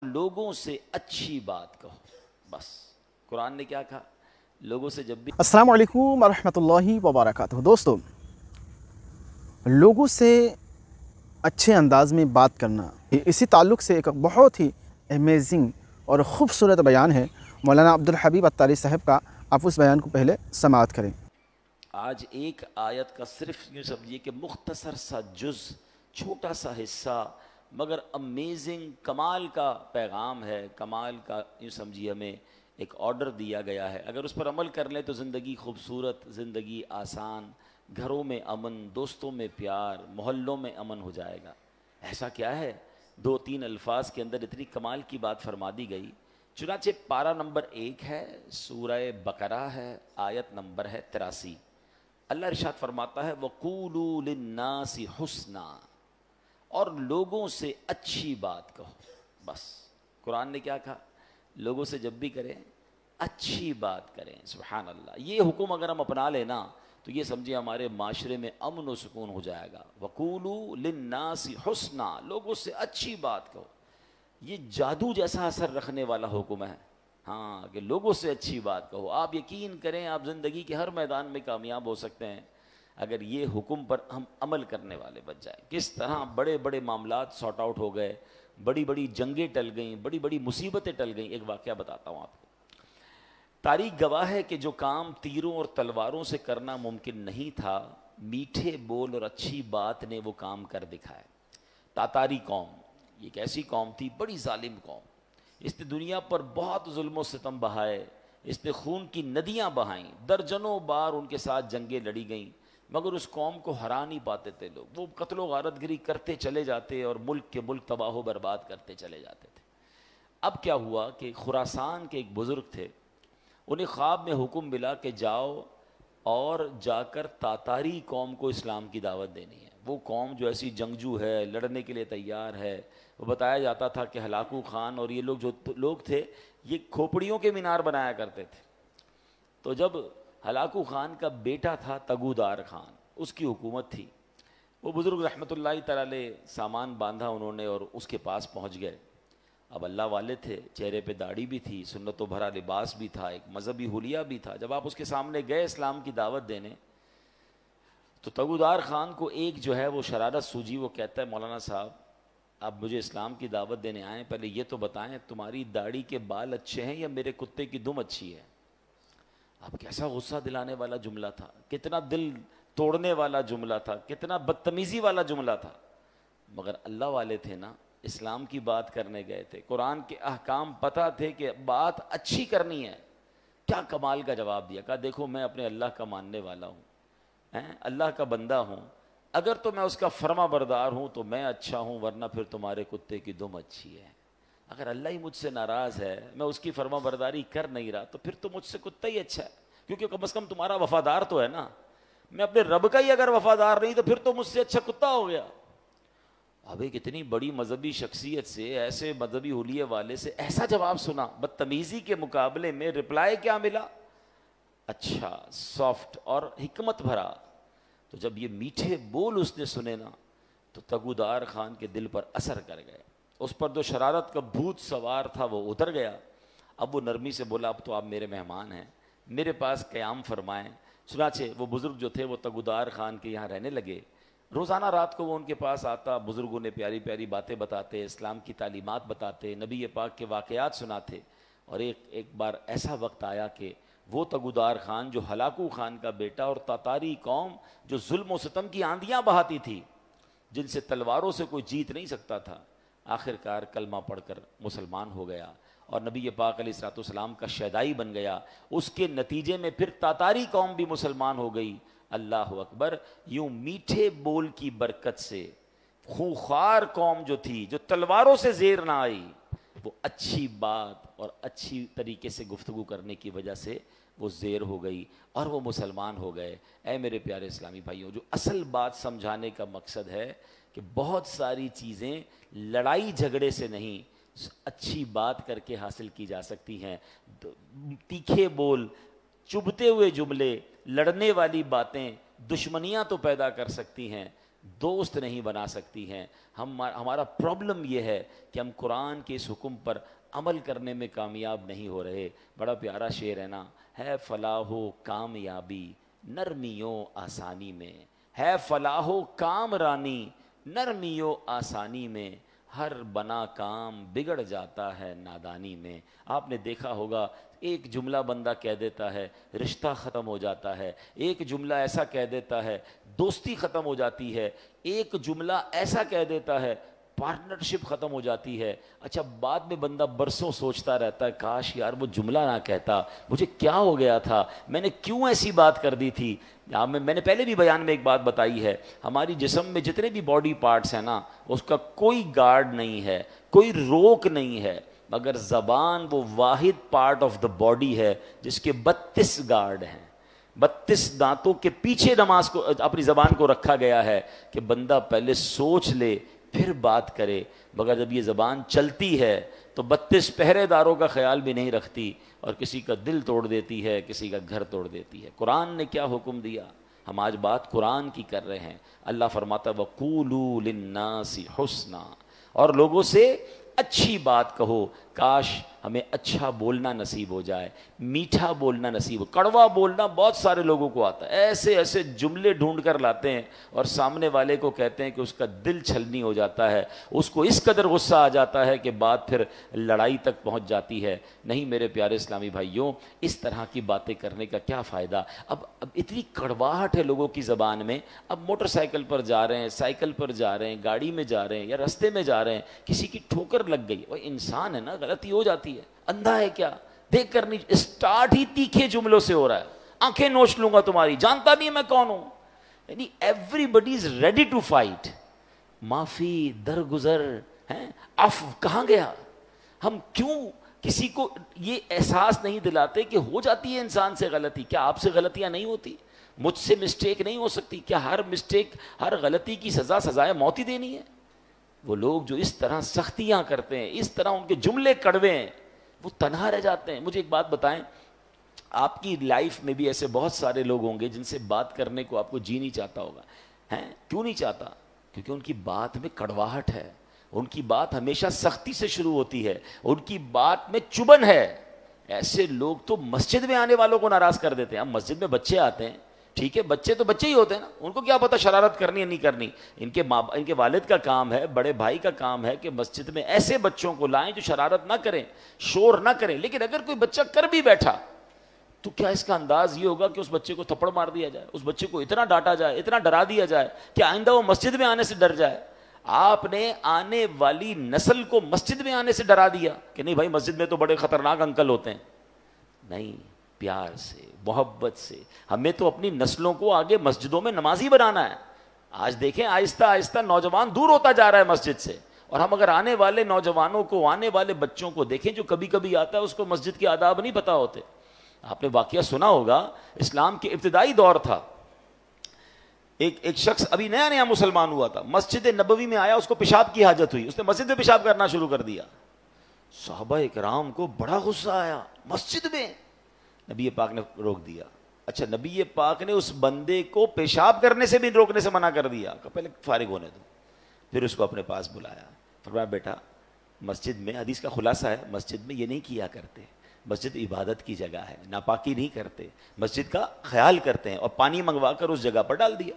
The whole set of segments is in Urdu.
لوگوں سے اچھی بات کہو. بس قرآن نے کیا کہا؟ لوگوں سے جب بھی السلام علیکم ورحمۃ اللہ وبرکاتہ. دوستو، لوگوں سے اچھے انداز میں بات کرنا، اسی تعلق سے ایک بہت ہی امیزنگ اور خوبصورت بیان ہے مولانا عبدالحبیب اتاری صاحب کا. آپ اس بیان کو پہلے سماعت کریں. آج ایک آیت کا صرف یوں سمجھیے کہ مختصر سا جز، چھوٹا سا حصہ، مگر امیزنگ، کمال کا پیغام ہے، کمال کا یوں سمجھیے ہمیں ایک آرڈر دیا گیا ہے. اگر اس پر عمل کر لیں تو زندگی خوبصورت، زندگی آسان، گھروں میں امن، دوستوں میں پیار، محلوں میں امن ہو جائے گا. ایسا کیا ہے؟ 2-3 الفاظ کے اندر اتنی کمال کی بات فرما دی گئی. چنانچہ پارہ نمبر 1 ہے، سورہ بقرہ ہے، آیت نمبر ہے 83. اللہ ارشاد فرماتا ہے وَقُولُوا لِلنَّاسِ حُسْنًا، اور لوگوں سے اچھی بات کہو. بس قرآن نے کیا کہا؟ لوگوں سے جب بھی کریں اچھی بات کریں. سبحان اللہ. یہ حکم اگر ہم اپنا لیں نا تو یہ سمجھے ہمارے معاشرے میں امن و سکون ہو جائے گا. وَقُولُوا لِلنَّاسِ حُسْنًا، لوگوں سے اچھی بات کہو. یہ جادو جیسا اثر رکھنے والا حکم ہے. ہاں، کہ لوگوں سے اچھی بات کہو. آپ یقین کریں آپ زندگی کے ہر میدان میں کامیاب ہو سکتے ہیں اگر یہ حکم پر ہم عمل کرنے والے بن جائیں. کس طرح بڑے بڑے معاملات سارٹ آؤٹ ہو گئے، بڑی بڑی جنگیں ٹل گئیں، بڑی بڑی مصیبتیں ٹل گئیں. ایک واقعہ بتاتا ہوں آپ کو. تاریخ گواہ ہے کہ جو کام تیروں اور تلواروں سے کرنا ممکن نہیں تھا، میٹھے بول اور اچھی بات نے وہ کام کر دکھایا. تاتاری قوم یہ ایک ایسی قوم تھی، بڑی ظالم قوم. اس نے دنیا پر بہت ظلم و ستم بہائے، اس نے خون کی ندیاں بہائیں، درجنوں بار ان کے ساتھ جنگیں لڑی گئیں، مگر اس قوم کو ہرا نہیں پاتے تھے لوگ. وہ قتل و غارت گری کرتے چلے جاتے اور ملک کے ملک تباہ و برباد کرتے چلے جاتے تھے. اب کیا ہوا کہ خراسان کے ایک بزرگ تھے، انہیں خواب میں حکم ملا کہ جاؤ اور جا کر تاتاری قوم کو اسلام کی دعوت دینی ہے. وہ قوم جو ایسی جنگجو ہے، لڑنے کے لیے تیار ہے. وہ بتایا جاتا تھا کہ ہلاکو خان اور یہ لوگ جو لوگ تھے یہ کھوپڑیوں کے مینار بنایا کرتے تھے. تو جب ہلاکو خان کا بیٹا تھا تگودار خان، اس کی حکومت تھی. وہ بزرگ رحمۃ اللہ تعالی علیہ سامان باندھا انہوں نے اور اس کے پاس پہنچ گئے. اب اللہ والے تھے، چہرے پہ داڑھی بھی تھی، سنتوں بھرا لباس بھی تھا، ایک مذہبی حلیہ بھی تھا. جب آپ اس کے سامنے گئے اسلام کی دعوت دینے تو تگودار خان کو ایک جو ہے وہ شرارت سوجی. وہ کہتا ہے مولانا صاحب آپ مجھے اسلام کی دعوت دینے آئیں، پہلے یہ تو بتائیں تمہاری داڑھی کے بال اچھے ہیں یا میرے کتے کی دم اچھی ہے؟ اب کیسا غصہ دلانے والا جملہ تھا، کتنا دل توڑنے والا جملہ تھا، کتنا بدتمیزی والا جملہ تھا. مگر اللہ والے تھے نا، اسلام کی بات کرنے گئے تھے، قرآن کے احکام پتہ تھے کہ بات اچھی کرنی ہے. کیا کمال کا جواب دیا. کہا دیکھو میں اپنے اللہ کا ماننے والا ہوں، اللہ کا بندہ ہوں. اگر تو میں اس کا فرما بردار ہوں تو میں اچھا ہوں، ورنہ پھر تمہارے کتے کی دم اچھی ہے. اگر اللہ ہی مجھ سے ناراض ہے، میں اس کی فرما برداری کر نہیں رہا، تو پھر تو مجھ سے کتا ہی اچھا ہے، کیونکہ کم از کم تمہارا وفادار تو ہے نا. میں اپنے رب کا ہی اگر وفادار نہیں تو پھر تو مجھ سے اچھا کتا ہو گیا. اب ایک اتنی بڑی مذہبی شخصیت سے، ایسے مذہبی حلیے والے سے ایسا جواب سنا، بدتمیزی کے مقابلے میں رپلائی کیا ملا؟ اچھا، سافٹ اور حکمت بھرا. تو جب یہ میٹھے بول اس نے سنے نا تو تگودار خان کے دل پر اثر کر گئے. اس پر جو شرارت کا بھوت سوار تھا وہ اتر گیا. اب وہ نرمی سے بولا اب تو آپ میرے مہمان ہیں، میرے پاس قیام فرمائیں. چنانچہ وہ بزرگ جو تھے وہ تگودار خان کے یہاں رہنے لگے. روزانہ رات کو وہ ان کے پاس آتا، بزرگوں نے پیاری پیاری باتیں بتاتے، اسلام کی تعلیمات بتاتے، نبی پاک کے واقعات سناتے. اور ایک بار ایسا وقت آیا کہ وہ تگودار خان جو ہلاکو خان کا بیٹا اور تاتاری قوم جو ظلم و ستم کی آندیاں بہاتی تھی، جن سے تلواروں سے کوئی جیت نہیں سکتا تھا، آخر کار کلمہ پڑھ کر مسلمان ہو گیا اور نبی پاک علیہ الصلوۃ والسلام کا شیدائی بن گیا. اس کے نتیجے میں پھر تاتاری قوم بھی مسلمان ہو گئی. اللہ اکبر. یوں میٹھے بول کی برکت سے خونخوار قوم جو تھی، جو تلواروں سے زیر نہ آئی، وہ اچھی بات اور اچھی طریقے سے گفتگو کرنے کی وجہ سے وہ زیر ہو گئی اور وہ مسلمان ہو گئے. اے میرے پیارے اسلامی بھائیوں، جو اصل بات سمجھانے کا مقصد ہے کہ بہت ساری چیزیں لڑائی جھگڑے سے نہیں، اچھی بات کر کے حاصل کی جا سکتی ہیں. تیکھے بول، چبھتے ہوئے جملے، لڑنے والی باتیں دشمنیاں تو پیدا کر سکتی ہیں، دوست نہیں بنا سکتی ہیں. ہمارا پرابلم یہ ہے کہ ہم قرآن کے اس حکم پر عمل کرنے میں کامیاب نہیں ہو رہے. بڑا پیارا شعر ہے نا, ہے فلاح و کامیابی نرمیوں آسانی میں, ہے فلاح و کامرانی نرمیوں آسانی میں, ہر بنا کام بگڑ جاتا ہے نادانی میں. آپ نے دیکھا ہوگا ایک جملہ بندہ کہہ دیتا ہے رشتہ ختم ہو جاتا ہے, ایک جملہ ایسا کہہ دیتا ہے دوستی ختم ہو جاتی ہے, ایک جملہ ایسا کہہ دیتا ہے پارٹنرشپ ختم ہو جاتی ہے. اچھا بعد میں بندہ برسوں سوچتا رہتا ہے کاش یار وہ جملہ نہ کہتا, مجھے کیا ہو گیا تھا, میں نے کیوں ایسی بات کر دی تھی. میں نے پہلے بھی بیان میں ایک بات بتائی ہے, ہماری جسم میں جتنے بھی باڈی پارٹس ہیں نا اس کا کوئی گارڈ نہیں ہے, کوئی روک نہیں ہے, مگر زبان وہ واحد پارٹ آف دا باڈی ہے جس کے 32 گارڈ ہیں. 32 دانتوں کے پیچھے نماز کو اپنی زبان کو رکھا گیا ہے کہ بندہ پہلے سوچ لے پھر بات کرے. مگر جب یہ زبان چلتی ہے تو 32 پہرے داروں کا خیال بھی نہیں رکھتی اور کسی کا دل توڑ دیتی ہے, کسی کا گھر توڑ دیتی ہے. قرآن نے کیا حکم دیا, ہم آج بات قرآن کی کر رہے ہیں. اللہ فرماتا وَقُولُوا لِلنَّاسِ حُسْنًا, اور لوگوں سے اچھی بات کہو. کاش ہمیں اچھا بولنا نصیب ہو جائے, میٹھا بولنا نصیب ہو. کڑوا بولنا بہت سارے لوگوں کو آتا ہے, ایسے ایسے جملے ڈھونڈ کر لاتے ہیں اور سامنے والے کو کہتے ہیں کہ اس کا دل چھلنی ہو جاتا ہے, اس کو اس قدر غصہ آ جاتا ہے کہ بات پھر لڑائی تک پہنچ جاتی ہے. نہیں میرے پیارے اسلامی بھائیوں, اس طرح کی باتیں کرنے کا کیا فائدہ. اب اتنی کڑواہٹ ہے لوگوں کی زبان میں. اب موٹر سائیکل پر جا رہے ہیں, سائیکل پر جا رہے ہیں, گاڑی میں جا رہے ہیں یا رستے میں جا رہے ہیں, کسی کی ٹھوکر لگ گئی, وہ انسان ہے نا, غلطی ہو جاتی ہے, اندھا ہے کیا, دیکھ کر نہیں. اسٹارٹ ہی تیکھے جملوں سے ہو رہا ہے, آنکھیں نوچ لوں گا تمہاری, جانتا نہیں میں کون ہوں. یعنی everybody is ready to fight. معافی, درگزر ہیں, عفو کہاں گیا. ہم کیوں کسی کو یہ احساس نہیں دلاتے کہ ہو جاتی ہے انسان سے غلطی. کیا آپ سے غلطیاں نہیں ہوتی؟ مجھ سے مسٹیک نہیں ہو سکتی؟ کیا ہر مسٹیک, ہر غلطی کی سزائے موت ہی دینی ہے؟ وہ لوگ جو اس طرح سختیاں کرتے ہیں, اس طرح ان کے جملے کڑوے ہیں, وہ تنہا رہ جاتے ہیں. مجھے ایک بات بتائیں, آپ کی لائف میں بھی ایسے بہت سارے لوگ ہوں گے جن سے بات کرنے کو آپ کو جی نہیں چاہتا ہوگا. ہیں کیوں نہیں چاہتا؟ کیونکہ ان کی بات میں کڑواہٹ ہے, ان کی بات ہمیشہ سختی سے شروع ہوتی ہے, ان کی بات میں چبن ہے. ایسے لوگ تو مسجد میں آنے والوں کو ناراض کر دیتے ہیں. اب مسجد میں بچے آتے ہیں, ٹھیک ہے, بچے تو بچے ہی ہوتے ہیں نا, ان کو کیا پتا شرارت کرنی ہے نہیں کرنی. ان کے والد کا کام ہے, بڑے بھائی کا کام ہے کہ مسجد میں ایسے بچوں کو لائیں جو شرارت نہ کریں, شور نہ کریں. لیکن اگر کوئی بچہ کر بھی بیٹھا تو کیا اس کا انداز یہ ہوگا کہ اس بچے کو تھپڑ مار دیا جائے, اس بچے کو اتنا ڈانٹا جائے, اتنا ڈرا دیا جائے کہ آئندہ وہ مسجد میں آنے سے ڈر جائے. آپ نے آنے والی نسل کو مسجد میں آنے سے ڈرا دیا کہ نہیں بھائی مسجد میں تو بڑے خطرناک انکل ہوتے ہیں. نہیں, پیار سے, محبت سے ہمیں تو اپنی نسلوں کو آگے مسجدوں میں نمازی بنانا ہے. آج دیکھیں آہستہ آہستہ نوجوان دور ہوتا جا رہا ہے مسجد سے, اور ہم اگر آنے والے نوجوانوں کو, آنے والے بچوں کو دیکھیں جو کبھی کبھی آتا ہے اس کو مسجد کے آداب نہیں پتہ ہوتے. آپ نے واقعہ سنا ہوگا, اسلام کے ابتدائی دور تھا, ایک شخص ابھی نیا نیا مسلمان ہوا تھا, مسجد نبوی میں آیا, اس کو پیشاب کی حاجت ہوئی, اس نے مسجد میں پیشاب کرنا شروع کر دیا. صحابہ اکرام کو بڑا غصہ آیا, مسجد میں. نبی پاک نے روک دیا. اچھا, نبی پاک نے اس بندے کو پیشاب کرنے سے بھی روکنے سے منع کر دیا کہ پہلے فارغ ہونے دو. پھر اس کو اپنے پاس بلایا, فرمایا بیٹا مسجد میں, حدیث کا خلاصہ ہے, مسجد میں یہ نہیں کیا کرتے, مسجد عبادت کی جگہ ہے, ناپاکی نہیں کرتے, مسجد کا خیال کرتے ہیں. اور پانی منگوا کر اس جگہ پر ڈال دیا.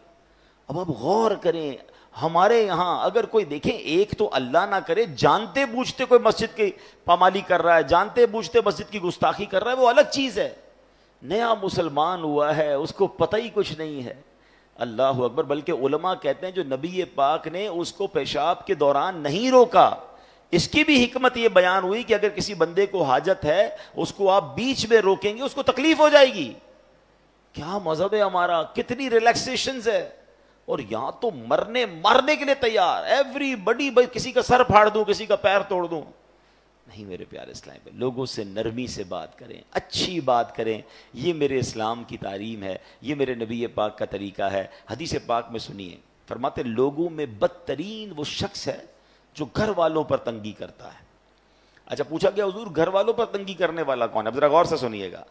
اب آپ غور کریں, ہمارے یہاں اگر کوئی دیکھیں, ایک تو اللہ نہ کرے جانتے بوجھتے کوئی مسجد کی پامالی کر رہا ہے, جانتے بوجھتے مسجد کی گستاخی کر رہا ہے, وہ الگ چیز ہے. نیا مسلمان ہوا ہے, اس کو پتہ ہی کچھ نہیں ہے. اللہ اکبر. بلکہ علماء کہتے ہیں جو نبی پاک نے اس کو پیشاب کے دوران نہیں روکا, اس کی بھی حکمت یہ بیان ہوئی کہ اگر کسی بندے کو حاجت ہے اس کو آپ بیچ میں روکیں گے اس کو تکلیف ہو جائے گی. کیا مذہب ہے ہمارا, کتنی ریلیکسیشنز ہے. اور یہاں تو مارنے کے لیے تیار, ایوری بڈی, کسی کا سر پھاڑ دوں, کسی کا پیر توڑ دوں. نہیں میرے پیارے اسلام پہ, لوگوں سے نرمی سے بات کریں, اچھی بات کریں. یہ میرے اسلام کی تعلیم ہے, یہ میرے نبی پاک کا طریقہ ہے. حدیث پاک میں سنیے, فرماتے لوگوں میں بدترین وہ شخص ہے جو گھر والوں پر تنگی کرتا ہے. اچھا, پوچھا گیا حضور گھر والوں پر تنگی کرنے والا کون ہے؟ اب ذرا غور سے سنیے گا.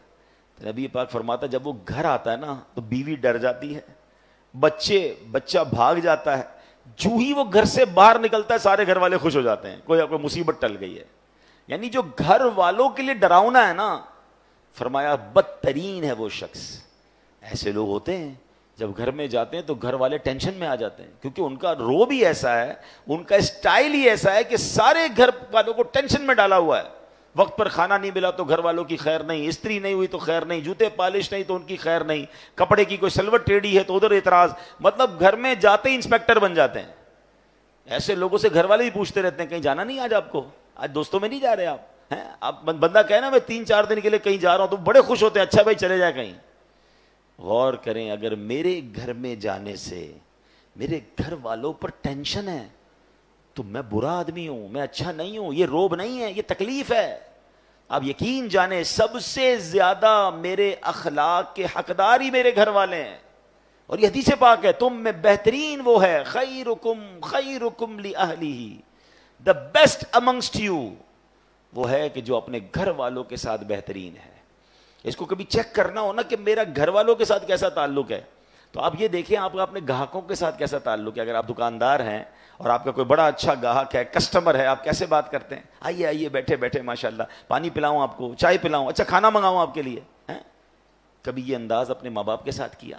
تو نبی پاک فرماتا جب وہ گھر آتا ہے نا تو بیوی ڈر جاتی ہے, بچہ بھاگ جاتا ہے، جو ہی وہ گھر سے باہر نکلتا ہے سارے گھر والے خوش ہو جاتے ہیں، کوئی مصیبت ٹل گئی ہے. یعنی جو گھر والوں کے لیے ڈراؤنا ہے نا، فرمایا بدترین ہے وہ شخص. ایسے لوگ ہوتے ہیں جب گھر میں جاتے ہیں تو گھر والے ٹینشن میں آ جاتے ہیں، کیونکہ ان کا روب ہی ایسا ہے، ان کا اسٹائل ہی ایسا ہے کہ سارے گھر والوں کو ٹینشن میں ڈالا ہوا ہے. وقت پر کھانا نہیں ملا تو گھر والوں کی خیر نہیں، استری نہیں ہوئی تو خیر نہیں، جوتے پالش نہیں تو ان کی خیر نہیں، کپڑے کی کوئی سلوٹ ٹیڑھی ہے تو ادھر اعتراض. مطلب گھر میں جاتے ہی انسپیکٹر بن جاتے ہیں. ایسے لوگوں سے گھر والے بھی پوچھتے رہتے ہیں کہیں جانا نہیں آج آپ کو، آج دوستوں میں نہیں جا رہے آپ ہیں؟ آپ بندہ کہے نا میں 3-4 دن کے لیے کہیں جا رہا ہوں تو بڑے خوش ہوتے ہیں، اچھا بھائی چلے جائے کہیں. غور کریں، اگر میرے گھر میں جانے سے میرے گھر والوں پر ٹینشن ہے تو میں برا آدمی ہوں، میں اچھا نہیں ہوں. یہ روب نہیں ہے، یہ تکلیف ہے. آپ یقین جانیں سب سے زیادہ میرے اخلاق کے حقدار ہی میرے گھر والے ہیں. اور یہ حدیث پاک ہے، تم میں بہترین وہ ہے خیرکم لأہلہ، the best amongst you وہ ہے کہ جو اپنے گھر والوں کے ساتھ بہترین ہے. اس کو کبھی چیک کرنا ہو نا کہ میرا گھر والوں کے ساتھ کیسا تعلق ہے، تو آپ یہ دیکھیں آپ کا اپنے گاہکوں کے ساتھ کیسا تعلق ہے. اگر آپ دکاندار ہیں اور آپ کا کوئی بڑا اچھا گاہک ہے، کسٹمر ہے، آپ کیسے بات کرتے ہیں؟ آئیے آئیے بیٹھے بیٹھے ماشاءاللہ، پانی پلاؤں آپ کو، چائے پلاؤں، اچھا کھانا منگاؤں آپ کے لیے. کبھی یہ انداز اپنے ماں باپ کے ساتھ کیا؟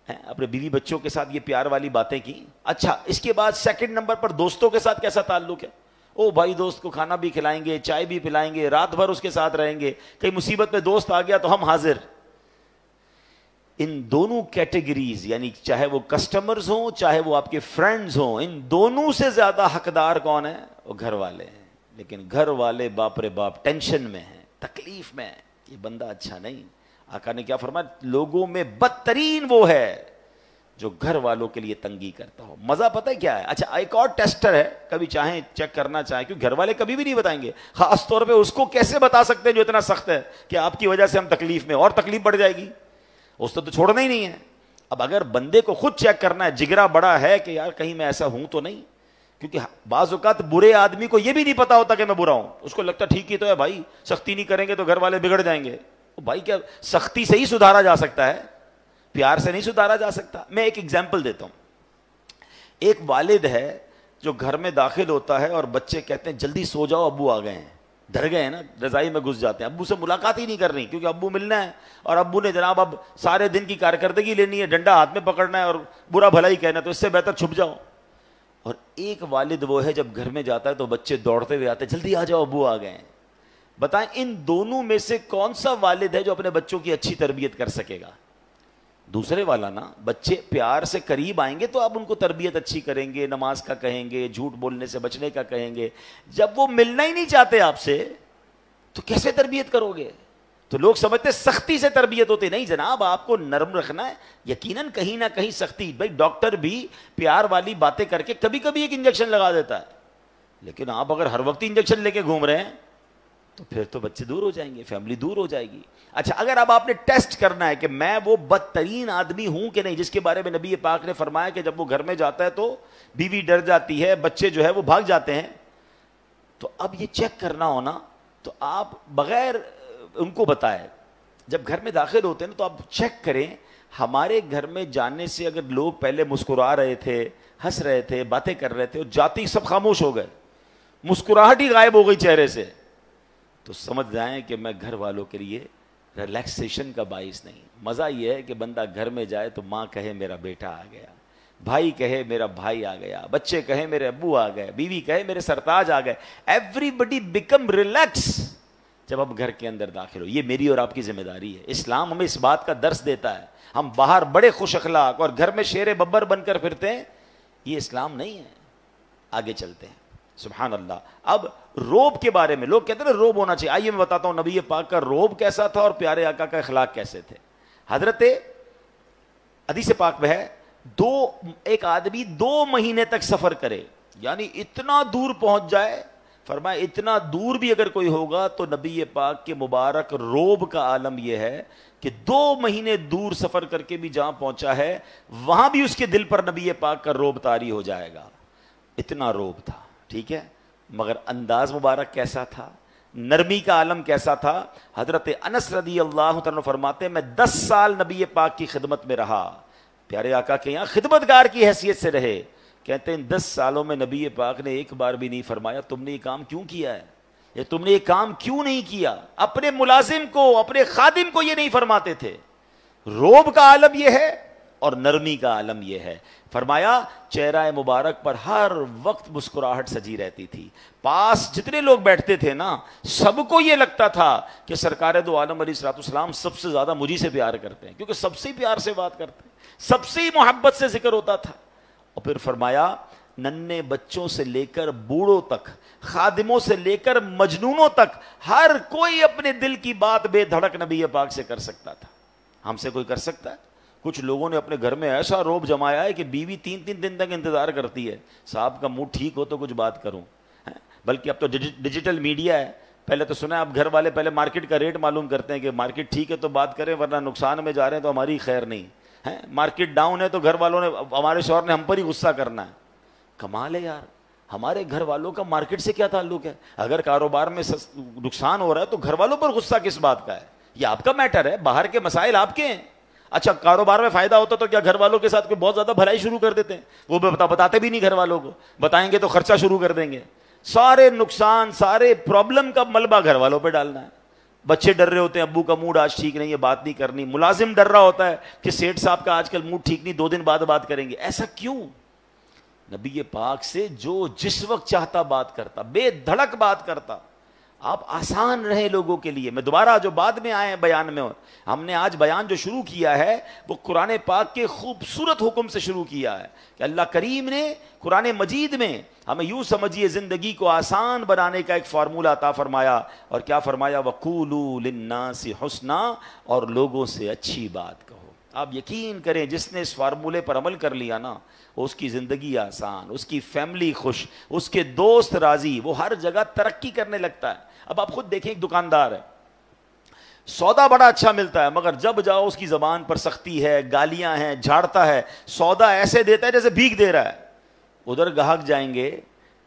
اپنے بیوی بچوں کے ساتھ یہ پیار والی باتیں کی؟ اچھا اس کے بعد سیکنڈ نمبر پر دوستوں کے ساتھ کیسا تعلق ہے؟ او بھائی دوست کو کھانا بھی کھلائیں گے، چائے بھی پلائیں گے، رات بھر اس کے ساتھ رہیں گے، کئی مصیبت میں دوست آ گیا تو ہم حاضر. ان دونوں کیٹیگریز یعنی چاہے وہ کسٹمرز ہوں چاہے وہ آپ کے فرینڈز ہوں، ان دونوں سے زیادہ حقدار کون ہے؟ وہ گھر والے ہیں. لیکن گھر والے باپ رے باپ ٹینشن میں ہیں، تکلیف میں ہیں، یہ بندہ اچھا نہیں. آقا نے کیا فرمایا؟ لوگوں میں بدترین وہ ہے جو گھر والوں کے لیے تنگی کرتا ہو. مزہ پتہ ہے کیا ہے؟ اچھا ایک اور ٹیسٹر ہے، کبھی چاہیں چیک کرنا چاہیں، کیونکہ گھر والے کبھی بھی نہیں بتائیں گے. خاص طور پہ اس کو کیسے بتا سکتے ہیں جو اتنا سخت ہے کہ آپ کی وجہ سے ہم تکلیف میں، اور تکلیف بڑھ جائے گی، اس تو چھوڑنا ہی نہیں ہے. اب اگر بندے کو خود چیک کرنا ہے، جگرا بڑا ہے کہ یار کہیں میں ایسا ہوں تو نہیں، کیونکہ بعض اوقات برے آدمی کو یہ بھی نہیں پتا ہوتا کہ میں برا ہوں، اس کو لگتا ٹھیک ہی تو ہے بھائی، سختی نہیں کریں گے تو گھر والے بگڑ جائیں گے. بھائی کیا سختی سے ہی سدھارا جا سکتا ہے، پیار سے نہیں سدھارا جا سکتا. میں ایک ایگزامپل دیتا ہوں. ایک والد ہے جو گھر میں داخل ہوتا ہے اور بچے کہتے ہیں جلدی سو جاؤ ابو آ گئے ہیں، ڈر گئے ہیں نا، رضائی میں گھس جاتے ہیں، ابو سے ملاقات ہی نہیں کرنی کیونکہ ابو ملنا ہے، اور ابو نے جناب اب سارے دن کی کارکردگی لینی ہے، ڈنڈا ہاتھ میں پکڑنا ہے اور برا بھلا ہی کہنا، تو اس سے بہتر چھپ جاؤ. اور ایک والد وہ ہے جب گھر میں جاتا ہے تو بچے دوڑتے ہوئے آتے ہیں جلدی آ جاؤ ابو آ گئے ہیں. بتائیں ان دونوں میں سے کون سا والد ہے جو اپنے بچوں کی اچھی تربیت کر سکے گا؟ دوسرے والا نا. بچے پیار سے قریب آئیں گے تو آپ ان کو تربیت اچھی کریں گے، نماز کا کہیں گے، جھوٹ بولنے سے بچنے کا کہیں گے. جب وہ ملنا ہی نہیں چاہتے آپ سے تو کیسے تربیت کرو گے؟ تو لوگ سمجھتے سختی سے تربیت ہوتی، نہیں جناب، آپ کو نرم رکھنا ہے. یقیناً کہیں نہ کہیں سختی، بھائی ڈاکٹر بھی پیار والی باتیں کر کے کبھی کبھی ایک انجیکشن لگا دیتا ہے، لیکن آپ اگر ہر وقت انجیکشن لے کے گھوم رہے ہیں تو پھر تو بچے دور ہو جائیں گے، فیملی دور ہو جائے گی. اچھا اگر اب آپ نے ٹیسٹ کرنا ہے کہ میں وہ بدترین آدمی ہوں کہ نہیں جس کے بارے میں نبی پاک نے فرمایا کہ جب وہ گھر میں جاتا ہے تو بیوی ڈر جاتی ہے، بچے جو ہے وہ بھاگ جاتے ہیں، تو اب یہ چیک کرنا ہونا تو آپ بغیر ان کو بتائے جب گھر میں داخل ہوتے ہیں تو آپ چیک کریں ہمارے گھر میں جانے سے اگر لوگ پہلے مسکرا رہے تھے، ہنس رہے تھے، باتیں کر رہے تھے، اور جاتے ہی سب خاموش ہو گئے، مسکراہٹ ہی غائب ہو گئی چہرے سے، تو سمجھ جائیں کہ میں گھر والوں کے لیے ریلیکسیشن کا باعث نہیں. مزہ یہ ہے کہ بندہ گھر میں جائے تو ماں کہے میرا بیٹا آ گیا، بھائی کہے میرا بھائی آ گیا، بچے کہے میرے ابو آ گئے، بیوی کہے میرے سرتاج آ گئے. ایوری بڈی بیکم ریلیکس جب آپ گھر کے اندر داخل ہو. یہ میری اور آپ کی ذمہ داری ہے. اسلام ہمیں اس بات کا درس دیتا ہے. ہم باہر بڑے خوش اخلاق اور گھر میں شیر ببر بن کر پھرتے ہیں، یہ اسلام نہیں ہے. آگے چلتے ہیں. سبحان اللہ. اب روب کے بارے میں لوگ کہتے ہیں نا روب ہونا چاہیے. آئیے میں بتاتا ہوں نبی پاک کا روب کیسا تھا اور پیارے آقا کا اخلاق کیسے تھے. حضرت حدیث پاک میں ہے ایک آدمی 2 مہینے تک سفر کرے، یعنی اتنا دور پہنچ جائے. فرمایا اتنا دور بھی اگر کوئی ہوگا تو نبی پاک کے مبارک روب کا عالم یہ ہے کہ 2 مہینے دور سفر کر کے بھی جہاں پہنچا ہے وہاں بھی اس کے دل پر نبی پاک کا روب طاری ہو جائے گا. اتنا روب تھا. ٹھیک ہے، مگر انداز مبارک کیسا تھا، نرمی کا عالم کیسا تھا. حضرت انس رضی اللہ عنہ فرماتے ہیں میں 10 سال نبی پاک کی خدمت میں رہا، پیارے آقا کے یہاں خدمتگار کی حیثیت سے رہے. کہتے ہیں 10 سالوں میں نبی پاک نے ایک بار بھی نہیں فرمایا تم نے یہ کام کیوں کیا ہے, یا تم نے یہ کام کیوں نہیں کیا. اپنے ملازم کو, اپنے خادم کو یہ نہیں فرماتے تھے. روب کا عالم یہ ہے اور نرمی کا عالم یہ ہے. فرمایا چہرہ مبارک پر ہر وقت مسکراہٹ سجی رہتی تھی. پاس جتنے لوگ بیٹھتے تھے نا, سب کو یہ لگتا تھا کہ سرکار دو عالم علیہ الصلوۃ والسلام سب سے زیادہ مجھی سے پیار کرتے ہیں, کیونکہ سب سے پیار سے بات کرتے ہیں, سب سے ہی محبت سے ذکر ہوتا تھا. اور پھر فرمایا ننھے بچوں سے لے کر بوڑھوں تک, خادموں سے لے کر مجنونوں تک, ہر کوئی اپنے دل کی بات بے دھڑک نبی پاک سے کر سکتا تھا. ہم سے کوئی کر سکتا ہے؟ کچھ لوگوں نے اپنے گھر میں ایسا روب جمایا ہے کہ بیوی 3 دن تک انتظار کرتی ہے, صاحب کا موڈ ٹھیک ہو تو کچھ بات کروں. بلکہ اب تو ڈیجیٹل میڈیا ہے. پہلے تو سنا ہے اب گھر والے پہلے مارکیٹ کا ریٹ معلوم کرتے ہیں کہ مارکیٹ ٹھیک ہے تو بات کریں, ورنہ نقصان میں جا رہے ہیں تو ہماری خیر نہیں ہے. مارکیٹ ڈاؤن ہے تو گھر والوں نے, ہمارے شوہر نے ہم پر ہی غصہ کرنا ہے. کمال ہے یار, ہمارے گھر والوں کا مارکیٹ سے کیا تعلق ہے؟ اگر کاروبار میں نقصان ہو رہا ہے تو گھر والوں پر غصہ کس بات کا ہے؟ یہ آپ کا میٹر ہے, باہر کے مسائل آپ کے ہیں. اچھا کاروبار میں فائدہ ہوتا تو کیا گھر والوں کے ساتھ کوئی بہت زیادہ بھلائی شروع کر دیتے ہیں؟ وہ بتاتے بھی نہیں گھر والوں کو, بتائیں گے تو خرچہ شروع کر دیں گے. سارے نقصان, سارے پرابلم کا ملبہ گھر والوں پہ ڈالنا ہے. بچے ڈر رہے ہوتے ہیں ابو کا موڈ آج ٹھیک نہیں ہے, بات نہیں کرنی. ملازم ڈر رہا ہوتا ہے کہ سیٹھ صاحب کا آج کل موڈ ٹھیک نہیں, 2 دن بعد بات کریں گے. ایسا کیوں؟ نبی پاک سے جو جس وقت چاہتا بات کرتا, بے دھڑک بات کرتا. آپ آسان رہے لوگوں کے لیے. میں دوبارہ جو بعد میں آئے ہیں بیان میں, ہم نے آج بیان جو شروع کیا ہے وہ قرآن پاک کے خوبصورت حکم سے شروع کیا ہے کہ اللہ کریم نے قرآن مجید میں ہمیں یوں سمجھیے زندگی کو آسان بنانے کا ایک فارمولہ عطا فرمایا. اور کیا فرمایا؟ وَقُولُوا لِلنَّاسِ حُسْنًا, اور لوگوں سے اچھی بات کہو. آپ یقین کریں جس نے اس فارمولے پر عمل کر لیا نا, اس کی زندگی آسان, اس کی فیملی خوش, اس کے دوست راضی, وہ ہر جگہ ترقی کرنے لگتا ہے. اب آپ خود دیکھیں, ایک دکاندار ہے, سودا بڑا اچھا ملتا ہے, مگر جب جاؤ اس کی زبان پر سختی ہے, گالیاں ہیں, جھاڑتا ہے, سودا ایسے دیتا ہے جیسے بھیک دے رہا ہے. ادھر گاہک جائیں گے,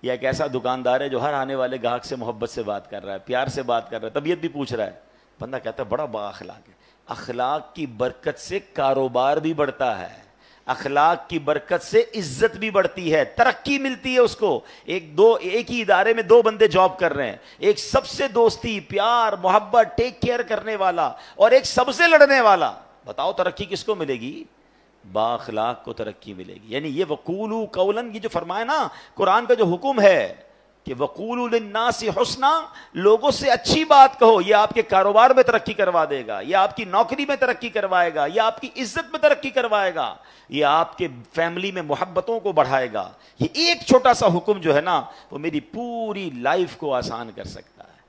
یا ایک ایسا دکاندار ہے جو ہر آنے والے گاہک سے محبت سے بات کر رہا ہے, پیار سے بات کر رہا ہے, طبیعت بھی پوچھ رہا ہے. بندہ کہتا ہے بڑا با اخلاق ہے. اخلاق کی برکت سے کاروبار بھی بڑھتا ہے, اخلاق کی برکت سے عزت بھی بڑھتی ہے, ترقی ملتی ہے اس کو. ایک ہی ادارے میں 2 بندے جاب کر رہے ہیں, ایک سب سے دوستی, پیار, محبت, ٹیک کیئر کرنے والا, اور ایک سب سے لڑنے والا. بتاؤ ترقی کس کو ملے گی؟ با اخلاق کو ترقی ملے گی. یعنی یہ وقولوا قولا, یہ جو فرمایا نا قرآن کا جو حکم ہے کہ وقولوا للناس حسنا, لوگوں سے اچھی بات کہو, یہ آپ کے کاروبار میں ترقی کروا دے گا, یہ آپ کی نوکری میں ترقی کروائے گا, یہ آپ کی عزت میں ترقی کروائے گا, یہ آپ کے فیملی میں محبتوں کو بڑھائے گا. یہ ایک چھوٹا سا حکم جو ہے نا وہ میری پوری لائف کو آسان کر سکتا ہے.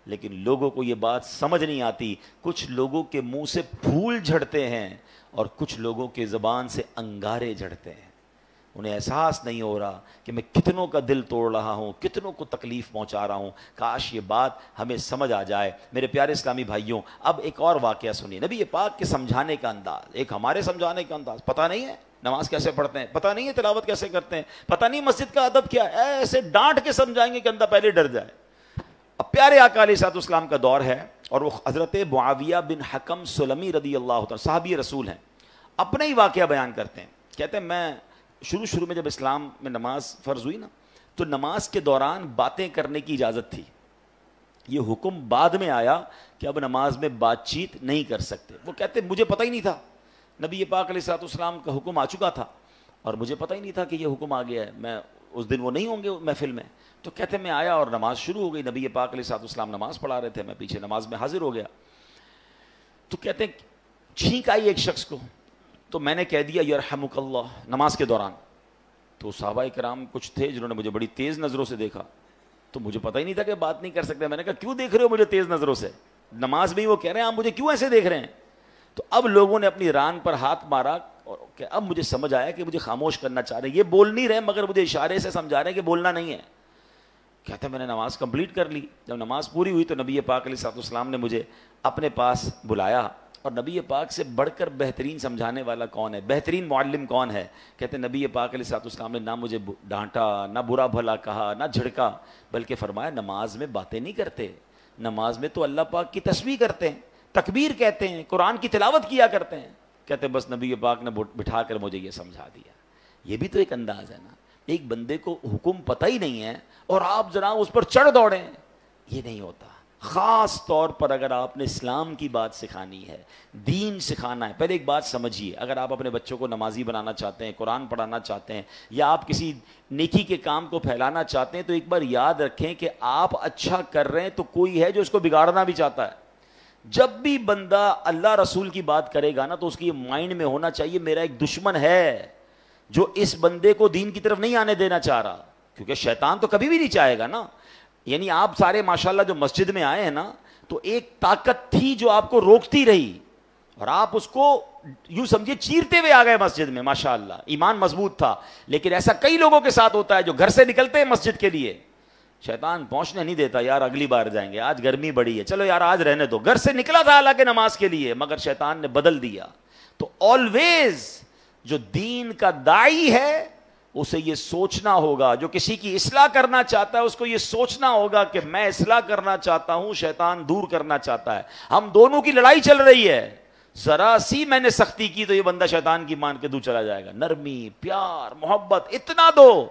لیکن لوگوں کو یہ بات سمجھ نہیں آتی. کچھ لوگوں کے منہ سے پھول جھڑتے ہیں اور کچھ لوگوں کے زبان سے انگارے جھڑتے ہیں. انہیں احساس نہیں ہو رہا کہ میں کتنوں کا دل توڑ رہا ہوں, کتنوں کو تکلیف پہنچا رہا ہوں. کاش یہ بات ہمیں سمجھ آ جائے. میرے پیارے اسلامی بھائیوں, اب ایک اور واقعہ سنیے. نبی پاک کے سمجھانے کا انداز, ایک ہمارے سمجھانے کا انداز. پتہ نہیں ہے نماز کیسے پڑھتے ہیں, پتہ نہیں ہے تلاوت کیسے کرتے ہیں, پتہ نہیں مسجد کا ادب کیا ہے, ایسے ڈانٹ کے سمجھائیں گے کہ بندہ پہلے ڈر جائے. اب پیارے آقا علیہ الصلوۃ والسلام کا دور ہے, اور وہ حضرت معاویہ بن حکم سلمی رضی اللہ عنہ صحابی رسول ہیں. اپنا ہی واقعہ بیان کرتے ہیں. کہتے ہیں میں شروع میں جب اسلام میں نماز فرض ہوئی نا, تو نماز کے دوران باتیں کرنے کی اجازت تھی. یہ حکم بعد میں آیا کہ اب نماز میں بات چیت نہیں کر سکتے. وہ کہتے ہیں مجھے پتہ ہی نہیں تھا, نبی پاک علیہ الصلوۃ والسلام کا حکم آ چکا تھا اور مجھے پتہ ہی نہیں تھا کہ یہ حکم آ گیا ہے. میں اس دن وہ نہیں ہوں گے محفل میں. تو کہتے ہیں میں آیا اور نماز شروع ہو گئی. نبی پاک علیہ الصلوۃ والسلام نماز پڑھا رہے تھے, میں پیچھے نماز میں حاضر ہو گیا. تو کہتے ہیں چھینک آئی ایک شخص کو, تو میں نے کہہ دیا یرحمک اللہ نماز کے دوران. تو صحابہ کرام کچھ تھے جنہوں نے مجھے بڑی تیز نظروں سے دیکھا, تو مجھے پتہ ہی نہیں تھا کہ بات نہیں کر سکتے. میں نے کہا کیوں دیکھ رہے ہو مجھے تیز نظروں سے, نماز میں ہی وہ کہہ رہے ہیں آپ مجھے کیوں ایسے دیکھ رہے ہیں. تو اب لوگوں نے اپنی ران پر ہاتھ مارا, اور کہ اب مجھے سمجھ آیا کہ مجھے خاموش کرنا چاہ رہے ہیں. یہ بول نہیں رہے مگر مجھے اشارے سے سمجھا رہے ہیں کہ بولنا نہیں ہے. کہتے ہیں میں نے نماز کمپلیٹ کر لی. جب نماز پوری ہوئی تو نبی پاک علیہ الصلوۃ والسلام نے مجھے اپنے پاس بلایا. اور نبی پاک سے بڑھ کر بہترین سمجھانے والا کون ہے, بہترین معلم کون ہے؟ کہتے ہیں نبی پاک علیہ الصلوۃ والسلام نے نہ مجھے ڈانٹا, نہ برا بھلا کہا, نہ جھڑکا, بلکہ فرمایا نماز میں باتیں نہیں کرتے, نماز میں تو اللہ پاک کی تسبیح کرتے ہیں, تکبیر کہتے ہیں, قرآن کی تلاوت کیا کرتے ہیں. کہتے بس نبی پاک نے بٹھا کر مجھے یہ سمجھا دیا. یہ بھی تو ایک انداز ہے نا. ایک بندے کو حکم پتہ ہی نہیں ہے اور آپ جناب اس پر چڑھ دوڑیں, یہ نہیں ہوتا. خاص طور پر اگر آپ نے اسلام کی بات سکھانی ہے, دین سکھانا ہے, پہلے ایک بات سمجھیے, اگر آپ اپنے بچوں کو نمازی بنانا چاہتے ہیں, قرآن پڑھانا چاہتے ہیں, یا آپ کسی نیکی کے کام کو پھیلانا چاہتے ہیں, تو ایک بار یاد رکھیں کہ آپ اچھا کر رہے ہیں تو کوئی ہے جو اس کو بگاڑنا بھی چاہتا ہے. جب بھی بندہ اللہ رسول کی بات کرے گا نا, تو اس کی مائنڈ میں ہونا چاہیے میرا ایک دشمن ہے جو اس بندے کو دین کی طرف نہیں آنے دینا چاہ رہا, کیونکہ شیطان تو کبھی بھی نہیں چاہے گا نا. یعنی آپ سارے ماشاءاللہ جو مسجد میں آئے ہیں نا, تو ایک طاقت تھی جو آپ کو روکتی رہی, اور آپ اس کو یوں سمجھے چیرتے ہوئے آ گئے مسجد میں. ماشاءاللہ ایمان مضبوط تھا. لیکن ایسا کئی لوگوں کے ساتھ ہوتا ہے جو گھر سے نکلتے ہیں مسجد کے لیے, شیطان پہنچنے نہیں دیتا, یار اگلی بار جائیں گے, آج گرمی بڑی ہے, چلو یار آج رہنے دو. گھر سے نکلا تھا حالانکہ نماز کے لیے, مگر شیطان نے بدل دیا. تو آلویز جو دین کا داعی ہے اسے یہ سوچنا ہوگا, جو کسی کی اصلاح کرنا چاہتا ہے اس کو یہ سوچنا ہوگا کہ میں اصلاح کرنا چاہتا ہوں, شیطان دور کرنا چاہتا ہے. ہم دونوں کی لڑائی چل رہی ہے, ذرا سی میں نے سختی کی تو یہ بندہ شیطان کی مان کے دور چلا جائے گا. نرمی, پیار, محبت اتنا دو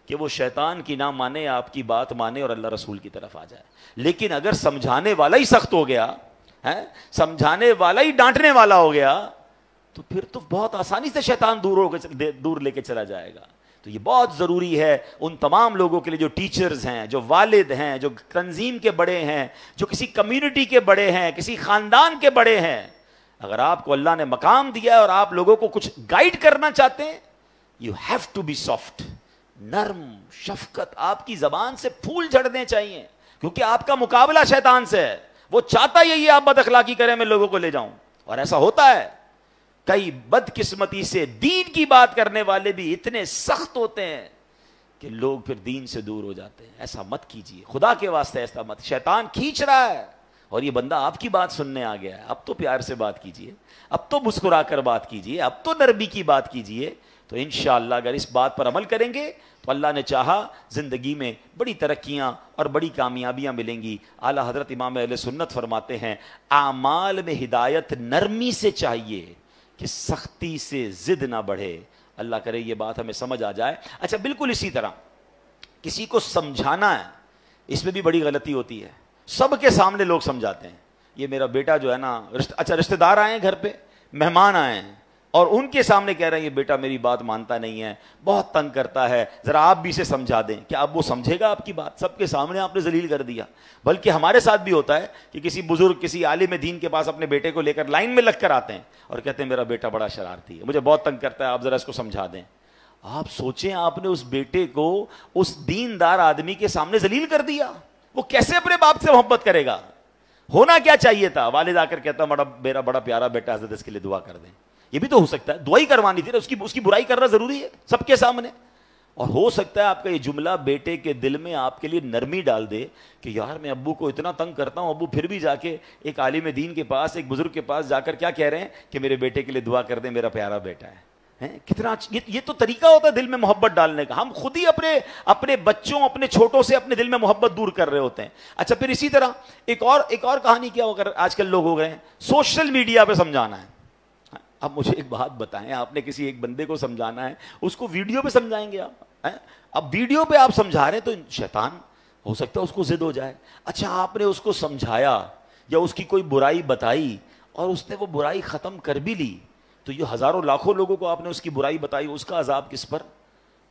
کہ وہ شیطان کی نہ مانے, آپ کی بات مانے اور اللہ رسول کی طرف آ جائے. لیکن اگر سمجھانے والا ہی سخت ہو گیا, سمجھانے والا ہی ڈانٹنے والا ہو گیا, تو پھر تو بہت آسانی سے شیطان دور لے کے چلا جائے گا. تو یہ بہت ضروری ہے ان تمام لوگوں کے لیے جو ٹیچرز ہیں, جو والد ہیں, جو تنظیم کے بڑے ہیں, جو کسی کمیونٹی کے بڑے ہیں, کسی خاندان کے بڑے ہیں. اگر آپ کو اللہ نے مقام دیا ہے اور آپ لوگوں کو کچھ گائیڈ کرنا چاہتے ہیں, you have to be soft, نرم, شفقت. آپ کی زبان سے پھول جھڑنے چاہیے, کیونکہ آپ کا مقابلہ شیطان سے ہے. وہ چاہتا یہی آپ بد اخلاقی کریں, میں لوگوں کو لے جاؤں, اور ایسا ہوتا ہے. کئی بدقسمتی سے دین کی بات کرنے والے بھی اتنے سخت ہوتے ہیں کہ لوگ پھر دین سے دور ہو جاتے ہیں. ایسا مت کیجیے, خدا کے واسطے ایسا مت. شیطان کھینچ رہا ہے اور یہ بندہ آپ کی بات سننے آ گیا ہے. اب تو پیار سے بات کیجیے, اب تو مسکرا کر بات کیجیے, اب تو نرمی کی بات کیجیے. تو انشاءاللہ اگر اس بات پر عمل کریں گے تو اللہ نے چاہا زندگی میں بڑی ترقیاں اور بڑی کامیابیاں ملیں گی. اعلیٰ حضرت امام اہل سنت فرماتے ہیں, اعمال میں ہدایت نرمی سے چاہیے کہ سختی سے ضد نہ بڑھے. اللہ کرے یہ بات ہمیں سمجھ آ جائے. اچھا, بالکل اسی طرح کسی کو سمجھانا ہے, اس میں بھی بڑی غلطی ہوتی ہے. سب کے سامنے لوگ سمجھاتے ہیں, یہ میرا بیٹا جو ہے نا, اچھا رشتہ دار آئے ہیں گھر پہ, مہمان آئے ہیں, اور ان کے سامنے کہہ رہے ہیں یہ بیٹا میری بات مانتا نہیں ہے, بہت تنگ کرتا ہے, ذرا آپ بھی اسے سمجھا دیں. کیا اب وہ سمجھے گا آپ کی بات؟ سب کے سامنے آپ نے ذلیل کر دیا. بلکہ ہمارے ساتھ بھی ہوتا ہے کہ کسی بزرگ, کسی عالم دین کے پاس اپنے بیٹے کو لے کر لائن میں لگ کر آتے ہیں اور کہتے ہیں میرا بیٹا بڑا شرارتی ہے, مجھے بہت تنگ کرتا ہے, آپ ذرا اس کو سمجھا دیں. آپ سوچیں, آپ نے اس بیٹے کو اس دیندار آدمی کے سامنے ذلیل کر دیا, وہ کیسے اپنے باپ سے محبت کرے گا؟ ہونا کیا چاہیے تھا, والد آ کر کہتا میرا بڑا پیارا بیٹا, حضرت اس کے لیے دعا کر دیں. یہ بھی تو ہو سکتا ہے, دعائی کروانی تھی, اس کی برائی کرنا ضروری ہے سب کے سامنے. اور ہو سکتا ہے آپ کا یہ جملہ بیٹے کے دل میں آپ کے لیے نرمی ڈال دے کہ یار میں ابو کو اتنا تنگ کرتا ہوں, ابو پھر بھی جا کے ایک عالم دین کے پاس, ایک بزرگ کے پاس جا کر کیا کہہ رہے ہیں کہ میرے بیٹے کے لیے دعا کر دیں, میرا پیارا بیٹا ہے. کتنا یہ تو طریقہ ہوتا ہے دل میں محبت ڈالنے کا. ہم خود ہی اپنے بچوں, اپنے چھوٹوں سے اپنے دل میں محبت دور کر رہے ہوتے ہیں. اچھا, پھر اسی طرح ایک اور کہانی کیا ہو کر آج کل لوگ ہو گئے ہیں, سوشل میڈیا پہ سمجھانا ہے. اب مجھے ایک بات بتائیں, آپ نے کسی ایک بندے کو سمجھانا ہے, اس کو ویڈیو پہ سمجھائیں گے آپ؟ اب ویڈیو پہ آپ سمجھا رہے ہیں تو شیطان ہو سکتا ہے اس کو ضد ہو جائے. اچھا, آپ نے اس کو سمجھایا یا اس کی کوئی برائی بتائی اور اس نے وہ برائی ختم کر بھی لی, تو یہ ہزاروں لاکھوں لوگوں کو آپ نے اس کی برائی بتائی, اس کا عذاب کس پر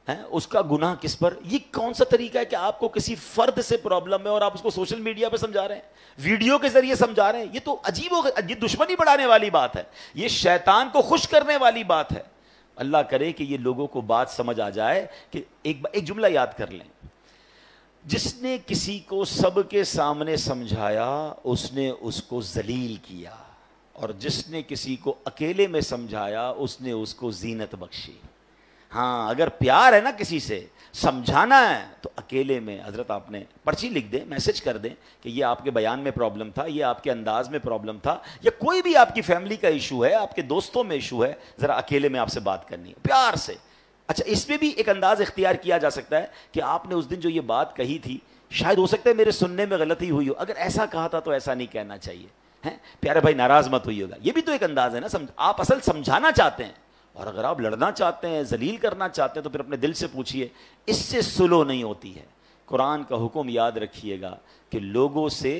ہے, اس کا گناہ کس پر؟ یہ کون سا طریقہ ہے کہ آپ کو کسی فرد سے پرابلم ہے اور آپ اس کو سوشل میڈیا پہ سمجھا رہے ہیں, ویڈیو کے ذریعے سمجھا رہے ہیں؟ یہ تو عجیب یہ دشمنی بڑھانے والی بات ہے, یہ شیطان کو خوش کرنے والی بات ہے. اللہ کرے کہ یہ لوگوں کو بات سمجھ آ جائے کہ ایک جملہ یاد کر لیں, جس نے کسی کو سب کے سامنے سمجھایا اس نے اس کو ذلیل کیا, اور جس نے کسی کو اکیلے میں سمجھایا اس نے اس کو زینت بخشی. ہاں, اگر پیار ہے نا کسی سے, سمجھانا ہے تو اکیلے میں, حضرت آپ نے پرچی لکھ دیں, میسج کر دیں کہ یہ آپ کے بیان میں پرابلم تھا, یہ آپ کے انداز میں پرابلم تھا, یا کوئی بھی آپ کی فیملی کا ایشو ہے, آپ کے دوستوں میں ایشو ہے, ذرا اکیلے میں آپ سے بات کرنی ہے پیار سے. اچھا, اس میں بھی ایک انداز اختیار کیا جا سکتا ہے کہ آپ نے اس دن جو یہ بات کہی تھی, شاید ہو سکتا ہے میرے سننے میں غلطی ہوئی ہو, اگر ایسا کہا تھا تو ایسا نہیں کہنا چاہیے, ہیں پیارے بھائی ناراض مت ہوئیے گا. یہ بھی تو ایک انداز ہے نا, آپ اصل سمجھانا چاہتے ہیں, اور اگر آپ لڑنا چاہتے ہیں, ذلیل کرنا چاہتے ہیں, تو پھر اپنے دل سے پوچھیے. اس سے سلو نہیں ہوتی ہے. قرآن کا حکم یاد رکھیے گا کہ لوگوں سے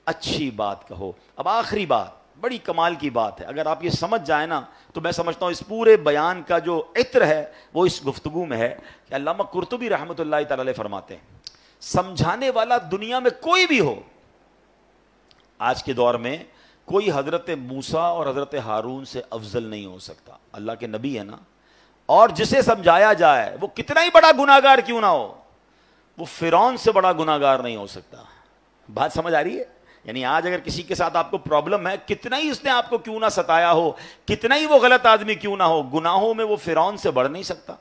اچھی بات کہو. اب آخری بات بڑی کمال کی بات ہے, اگر آپ یہ سمجھ جائیں نا تو میں سمجھتا ہوں اس پورے بیان کا جو عطر ہے وہ اس گفتگو میں ہے. کہ علامہ قرطبی رحمۃ اللہ تعالی علیہ فرماتے ہیں, سمجھانے والا دنیا میں کوئی بھی ہو, آج کے دور میں کوئی حضرت موسیٰ اور حضرت ہارون سے افضل نہیں ہو سکتا. اللہ کے نبی ہے نا, اور جسے سمجھایا جائے وہ کتنا ہی بڑا گناہگار کیوں نہ ہو, وہ فرعون سے بڑا گناہگار نہیں ہو سکتا. بات سمجھ آ رہی ہے؟ یعنی آج اگر کسی کے ساتھ آپ کو پرابلم ہے, کتنا ہی اس نے آپ کو کیوں نہ ستایا ہو, کتنا ہی وہ غلط آدمی کیوں نہ ہو, گناہوں میں وہ فرعون سے بڑھ نہیں سکتا.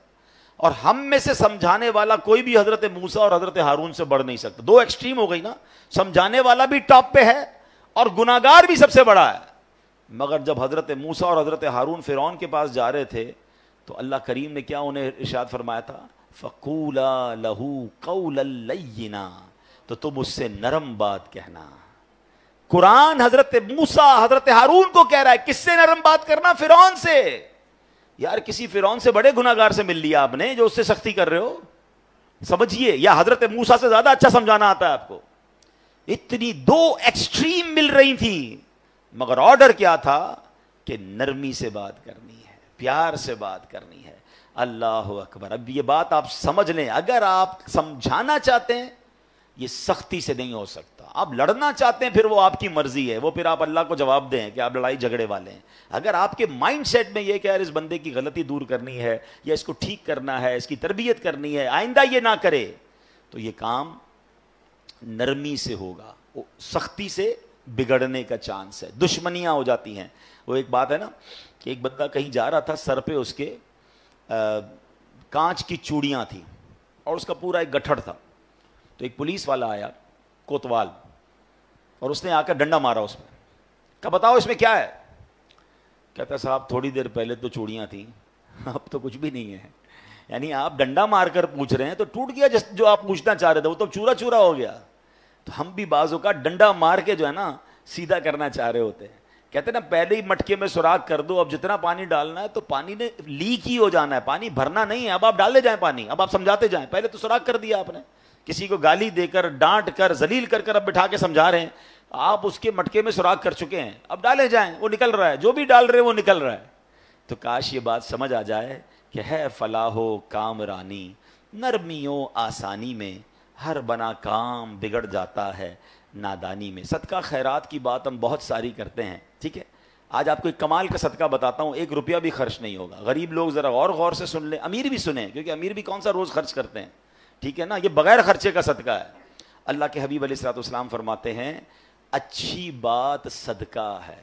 اور ہم میں سے سمجھانے والا کوئی بھی حضرت موسیٰ اور حضرت ہارون سے بڑھ نہیں سکتا. دو ایکسٹریم ہو گئی نا, سمجھانے والا بھی ٹاپ پہ ہے اور گناہگار بھی سب سے بڑا ہے. مگر جب حضرت موسیٰ اور حضرت ہارون فرعون کے پاس جا رہے تھے تو اللہ کریم نے کیا انہیں ارشاد فرمایا تھا, فَقُولَا لَهُ قَوْلًا لَيِّنًا, تو تم اس سے نرم بات کہنا. قرآن حضرت موسیٰ حضرت ہارون کو کہہ رہا ہے, کس سے نرم بات کرنا؟ فرعون سے. یار کسی فرعون سے بڑے گناہگار سے مل لیا آپ نے جو اس سے سختی کر رہے ہو, سمجھیے. یا حضرت موسیٰ سے زیادہ اچھا سمجھانا آتا ہے آپ کو. اتنی دو ایکسٹریم مل رہی تھی, مگر آرڈر کیا تھا کہ نرمی سے بات کرنی ہے, پیار سے بات کرنی ہے. اللہ اکبر. اب یہ بات آپ سمجھ لیں, اگر آپ سمجھانا چاہتے ہیں یہ سختی سے نہیں ہو سکتا. آپ لڑنا چاہتے ہیں پھر وہ آپ کی مرضی ہے, وہ پھر آپ اللہ کو جواب دیں کہ آپ لڑائی جھگڑے والے ہیں. اگر آپ کے مائنڈ سیٹ میں یہ کہ یار اس بندے کی غلطی دور کرنی ہے, یا اس کو ٹھیک کرنا ہے, اس کی تربیت کرنی ہے, آئندہ یہ نہ کرے, تو یہ کام نرمی سے ہوگا. سختی سے بگڑنے کا چانس ہے, دشمنیاں ہو جاتی ہیں. وہ ایک بات ہے نا کہ ایک بندہ کہیں جا رہا تھا, سر پہ اس کے کانچ کی چوڑیاں تھیں اور اس کا پورا ایک گٹھڑ تھا. تو ایک پولیس والا آیا کوتوال, اور اس نے آ کر ڈنڈا مارا اس میں. کہ بتاؤ اس میں کیا ہے؟ کہتا صاحب تھوڑی دیر پہلے تو چوڑیاں تھیں, اب تو کچھ بھی نہیں ہے. یعنی آپ ڈنڈا مار کر پوچھ رہے ہیں تو ٹوٹ گیا جو آپ پوچھنا چاہ رہے تھے, وہ تو چورا چورا ہو گیا. تو ہم بھی بعضوں کا ڈنڈا مار کے جو ہے نا سیدھا کرنا چاہ رہے ہوتے ہیں. کہتے ہیں نا پہلے ہی مٹکے میں سوراخ کر دو, اب جتنا پانی ڈالنا ہے تو پانی نے لیک ہی ہو جانا ہے, پانی بھرنا نہیں ہے. اب آپ ڈالے جائیں پانی, اب آپ سمجھاتے جائیں. پہلے تو سوراخ کر دیا آپ نے, کسی کو گالی دے کر ڈانٹ کر ذلیل کر کر اب بٹھا کے سمجھا رہے ہیں. آپ اس کے مٹکے میں سوراخ کر چکے ہیں, اب ڈالے جائیں, وہ نکل رہا ہے, جو بھی ڈال رہے ہیں وہ نکل رہا ہے. تو کاش یہ بات سمجھ آ جائے کہ ہے فلاح و کامرانی, نرمیوں آسانی میں ہر بنا کام بگڑ جاتا ہے نادانی میں. صدقہ خیرات کی بات ہم بہت ساری کرتے ہیں, ٹھیک ہے. آج آپ کو ایک کمال کا صدقہ بتاتا ہوں, 1 روپیہ بھی خرچ نہیں ہوگا. غریب لوگ ذرا غور سے سن لیں, امیر بھی سنیں, کیونکہ امیر بھی کون سا روز خرچ کرتے ہیں, ٹھیک ہے نا. یہ بغیر خرچے کا صدقہ ہے. اللہ کے حبیب علیہ الصلوۃ والسلام فرماتے ہیں اچھی بات صدقہ ہے.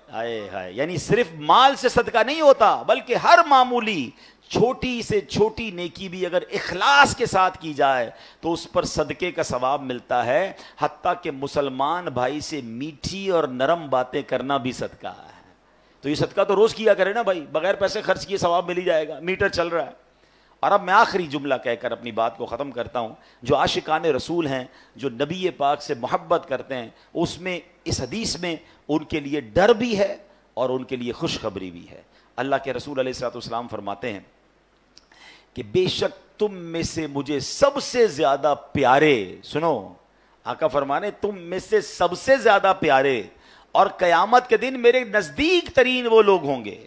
ہائے ہائے, یعنی صرف مال سے صدقہ نہیں ہوتا, بلکہ ہر معمولی چھوٹی سے چھوٹی نیکی بھی اگر اخلاص کے ساتھ کی جائے تو اس پر صدقے کا ثواب ملتا ہے. حتیٰ کہ مسلمان بھائی سے میٹھی اور نرم باتیں کرنا بھی صدقہ ہے. تو یہ صدقہ تو روز کیا کرے نا بھائی, بغیر پیسے خرچ کیے ثواب مل ہی جائے گا, میٹر چل رہا ہے. اور اب میں آخری جملہ کہہ کر اپنی بات کو ختم کرتا ہوں. جو عاشقان رسول ہیں, جو نبی پاک سے محبت کرتے ہیں, اس میں اس حدیث میں ان کے لیے ڈر بھی ہے اور ان کے لیے خوشخبری بھی ہے. اللہ کے رسول علیہ الصلوۃ والسلام فرماتے ہیں کہ بے شک تم میں سے مجھے سب سے زیادہ پیارے, سنو آقا فرمانے تم میں سے سب سے زیادہ پیارے اور قیامت کے دن میرے نزدیک ترین وہ لوگ ہوں گے.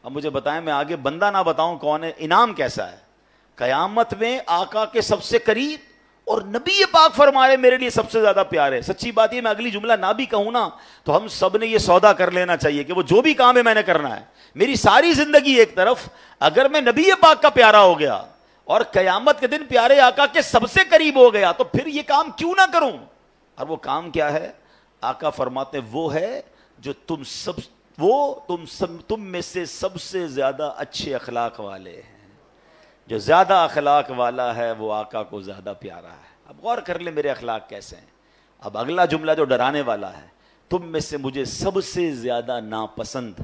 اب مجھے بتائیں, میں آگے بندہ نہ بتاؤں کون ہے, انعام کیسا ہے. قیامت میں آقا کے سب سے قریب اور نبی پاک فرمائے میرے لیے سب سے زیادہ پیارے. سچی بات یہ میں اگلی جملہ نہ بھی کہوں نا تو ہم سب نے یہ سودا کر لینا چاہیے کہ وہ جو بھی کام ہے میں نے کرنا ہے. میری ساری زندگی ایک طرف, اگر میں نبی پاک کا پیارا ہو گیا اور قیامت کے دن پیارے آقا کے سب سے قریب ہو گیا تو پھر یہ کام کیوں نہ کروں. اور وہ کام کیا ہے؟ آقا فرماتے وہ ہے جو تم میں سے سب سے زیادہ اچھے اخلاق والے ہیں. جو زیادہ اخلاق والا ہے وہ آقا کو زیادہ پیارا ہے. اب غور کر لیں میرے اخلاق کیسے ہیں. اب اگلا جملہ جو ڈرانے والا ہے, تم میں سے مجھے سب سے زیادہ ناپسند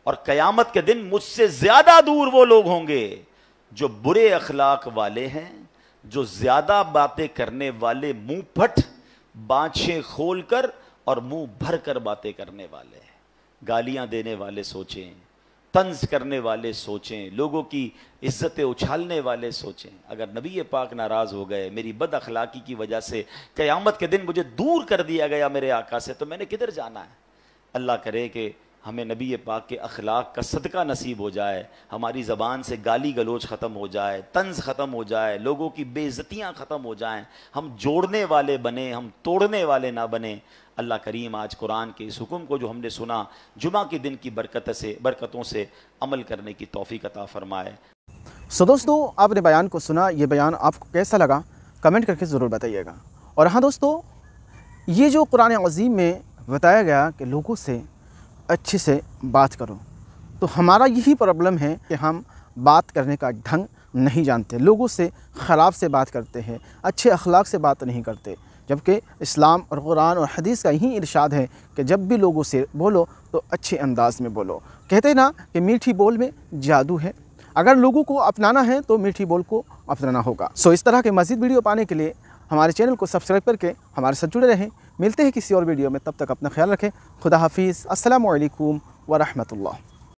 اور قیامت کے دن مجھ سے زیادہ دور وہ لوگ ہوں گے جو برے اخلاق والے ہیں, جو زیادہ باتیں کرنے والے, منہ پھٹ, بانچیں کھول کر اور منہ بھر کر باتیں کرنے والے، گالیاں دینے والے سوچیں، طنز کرنے والے سوچیں، لوگوں کی عزتیں اچھالنے والے سوچیں۔ اگر نبی پاک ناراض ہو گئے، میری بد اخلاقی کی وجہ سے قیامت کے دن مجھے دور کر دیا گیا میرے آقا سے، تو میں نے کدھر جانا ہے؟ اللہ کرے کہ ہمیں نبی پاک کے اخلاق کا صدقہ نصیب ہو جائے، ہماری زبان سے گالی گلوچ ختم ہو جائے، طنز ختم ہو جائے، لوگوں کی بے عزتیاں ختم ہو جائیں، ہم جوڑنے والے بنیں، ہم توڑنے والے نہ بنیں۔ اللہ کریم آج قرآن کے اس حکم کو جو ہم نے سنا، جمعہ کے دن کی برکتوں سے عمل کرنے کی توفیق عطا فرمائے۔ سو دوستو، آپ نے بیان کو سنا، یہ بیان آپ کو کیسا لگا کمنٹ کر کے ضرور بتائیے گا۔ اور ہاں دوستو، یہ جو قرآن عظیم میں بتایا گیا کہ لوگوں سے اچھے سے بات کرو، تو ہمارا یہی پرابلم ہے کہ ہم بات کرنے کا ڈھنگ نہیں جانتے، لوگوں سے خراب سے بات کرتے ہیں، اچھے اخلاق سے بات نہیں کرتے، جبکہ اسلام اور قرآن اور حدیث کا یہی ارشاد ہے کہ جب بھی لوگوں سے بولو تو اچھے انداز میں بولو۔ کہتے ہیں نا کہ میٹھی بول میں جادو ہے، اگر لوگوں کو اپنانا ہے تو میٹھی بول کو اپنانا ہوگا۔ سو اس طرح کے مزید ویڈیو پانے کے لیے ہمارے چینل کو سبسکرائب کر کے ہمارے ساتھ جڑے رہیں۔ ملتے ہیں کسی اور ویڈیو میں، تب تک اپنا خیال رکھیں۔ خدا حافظ۔ السلام علیکم ورحمۃ اللہ۔